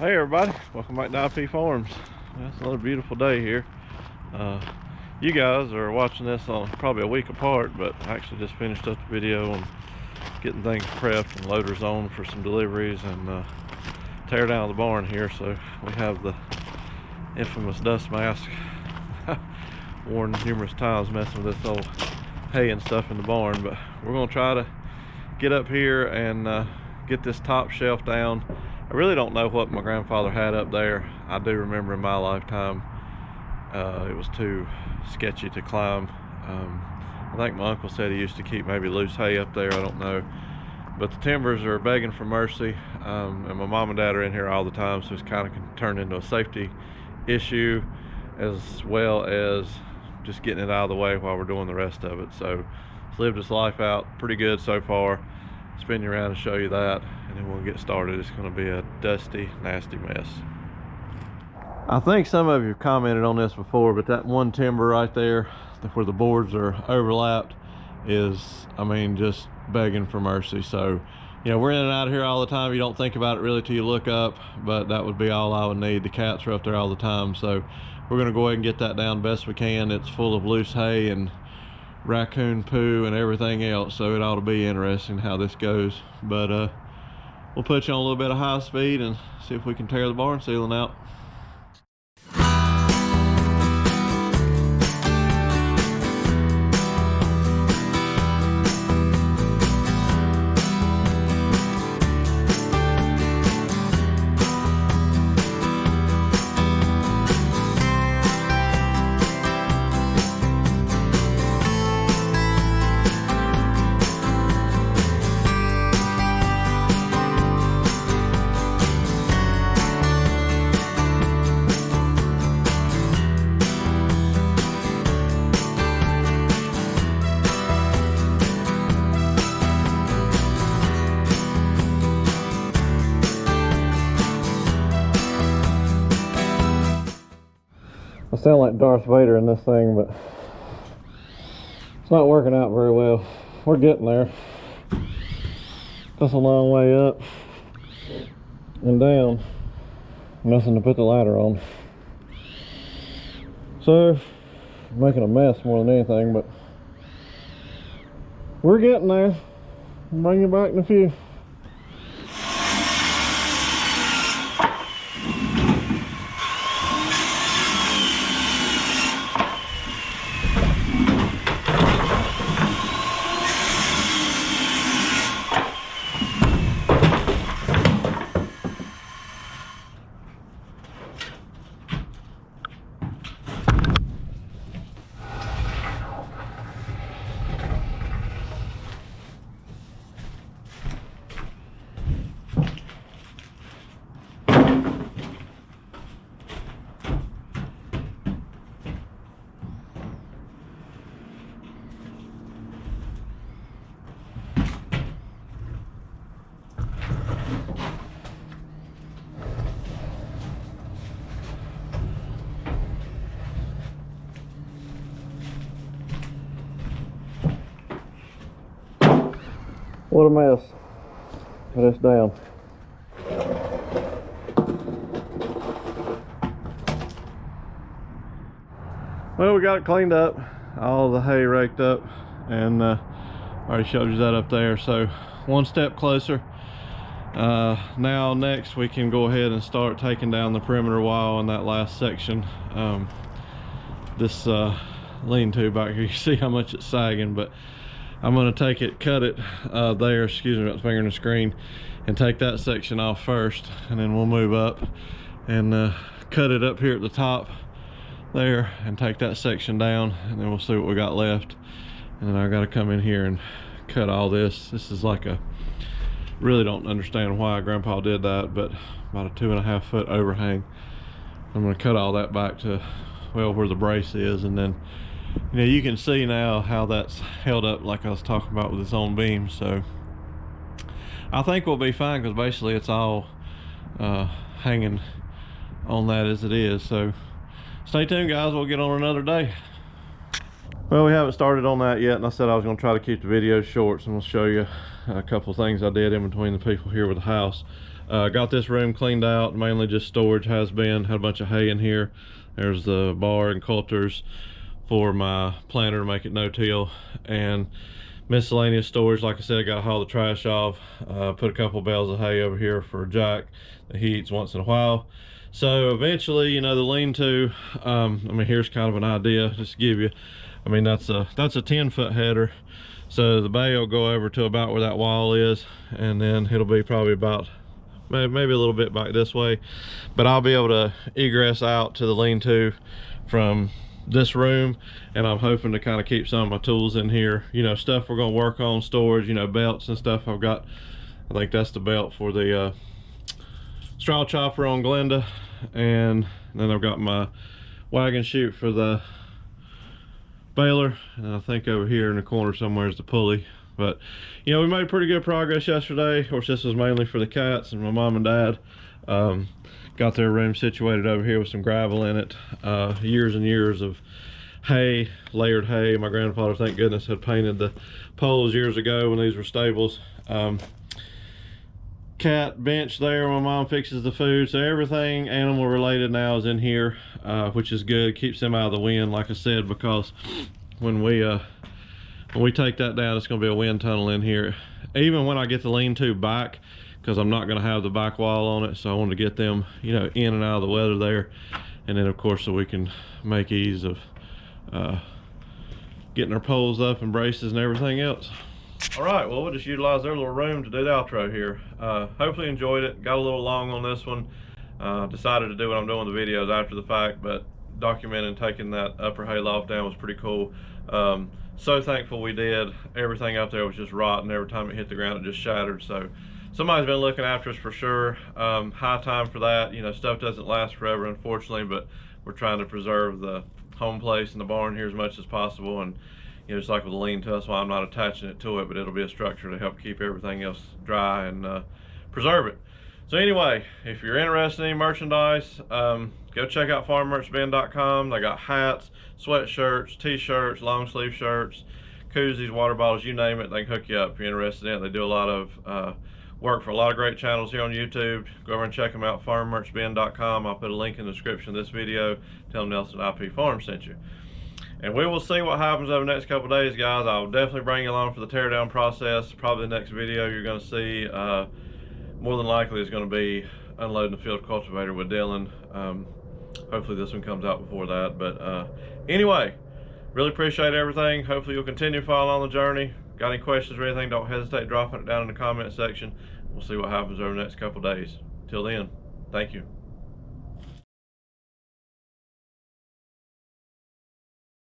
Hey everybody, welcome back to IP Farms. It's another beautiful day here. You guys are watching this on probably a week apart, but I actually just finished up the video on getting things prepped and loaders on for some deliveries and tear down the barn here. So we have the infamous dust mask worn numerous times messing with this old hay and stuff in the barn, but we're going to try to get up here and get this top shelf down. I really don't know what my grandfather had up there. I do remember in my lifetime it was too sketchy to climb. I think my uncle said he used to keep maybe loose hay up there, I don't know. But the timbers are begging for mercy, and my mom and dad are in here all the time, so it's kind of turned into a safety issue as well as just getting it out of the way while we're doing the rest of it. So it's lived its life out pretty good so far. Spin you around and show you that, and then we'll get started. It's going to be a dusty, nasty mess. I think some of you have commented on this before, but that one timber right there where the boards are overlapped is, I mean, just begging for mercy. So, you know, we're in and out of here all the time. You don't think about it really till you look up, but that would be all I would need. The cats are up there all the time, so we're going to go ahead and get that down best we can. It's full of loose hay and raccoon poo and everything else, so it ought to be interesting how this goes. But we'll put you on a little bit of high speed and see if we can tear the barn ceiling out. I sound like Darth Vader in this thing, but it's not working out very well. We're getting there. That's a long way up and down. Nothing to put the ladder on. So, making a mess more than anything, but we're getting there. I'll bring you back in a few. What a mess. Put this down. Well, we got it cleaned up, all the hay raked up, and already showed you that up there. So one step closer. Now next we can go ahead and start taking down the perimeter wall in that last section. This lean-to back here, you see how much it's sagging, but I'm going to take it, cut it there, excuse me, about fingering the screen, and take that section off first, and then we'll move up and cut it up here at the top there and take that section down, and then we'll see what we got left. And then I got to come in here and cut all this. This is like really don't understand why Grandpa did that, but about a 2.5 foot overhang. I'm going to cut all that back to, well, where the brace is, and then, you know, you can see now how that's held up like I was talking about with its own beam. So I think we'll be fine, because basically it's all hanging on that as it is. So stay tuned, guys, we'll get on another day. Well, we haven't started on that yet, and I said I was going to try to keep the video short, so I'm going to show you a couple of things I did in between the people here with the house. Got this room cleaned out, mainly just storage has been. Had a bunch of hay in here. There's the bar and coulters for my planter to make it no-till, and miscellaneous storage. Like I said, I got to haul the trash off. Put a couple bales of hay over here for Jack that he eats once in a while. So eventually, you know, the lean-to, I mean, here's kind of an idea just to give you. I mean, that's a 10-foot header, so the bay will go over to about where that wall is, and then it'll be probably about maybe a little bit back this way, but I'll be able to egress out to the lean-to from this room, and I'm hoping to kind of keep some of my tools in here, you know, stuff we're going to work on, storage, you know, belts and stuff. I've got, I think that's the belt for the straw chopper on Glenda, and then I've got my wagon chute for the baler, and I think over here in the corner somewhere is the pulley. But you know, we made pretty good progress yesterday. Of course, this was mainly for the cats and my mom and dad. Got their room situated over here with some gravel in it. Years and years of hay, layered hay. My grandfather, thank goodness, had painted the poles years ago when these were stables. Cat bench there, my mom fixes the food, so everything animal related now is in here, which is good. Keeps them out of the wind, like I said, because when we take that down, it's going to be a wind tunnel in here. Even when I get the lean-to back, because I'm not going to have the back wall on it, so I want to get them, you know, in and out of the weather there. And then of course, so we can make ease of getting our poles up and braces and everything else. All right, well, we'll just utilize their little room to do the outro here. Hopefully you enjoyed it. Got a little long on this one. Decided to do what I'm doing with the videos after the fact, but documenting taking that upper hay loft down was pretty cool. So thankful we did. Everything up there was just rotten. Every time it hit the ground, it just shattered. So somebody's been looking after us for sure. High time for that. You know, stuff doesn't last forever, unfortunately, but we're trying to preserve the home place and the barn here as much as possible. And you know, just like with the lean-to, that's why I'm not attaching it to it, but it'll be a structure to help keep everything else dry and preserve it. So anyway, if you're interested in any merchandise, go check out farmmerchbin.com. They got hats, sweatshirts, t-shirts, long sleeve shirts, koozies, water bottles, you name it, they can hook you up if you're interested in it. They do a lot of work for a lot of great channels here on YouTube. Go over and check them out, farmmerchbin.com. I'll put a link in the description of this video. Tell them Nelson IP Farms sent you. And we will see what happens over the next couple of days, guys. I'll definitely bring you along for the teardown process. Probably the next video you're going to see, more than likely, is going to be unloading the field cultivator with Dylan. Hopefully this one comes out before that. But anyway, really appreciate everything. Hopefully you'll continue to follow on the journey. Got any questions or anything, don't hesitate dropping it down in the comment section. We'll see what happens over the next couple of days. Till then, thank you.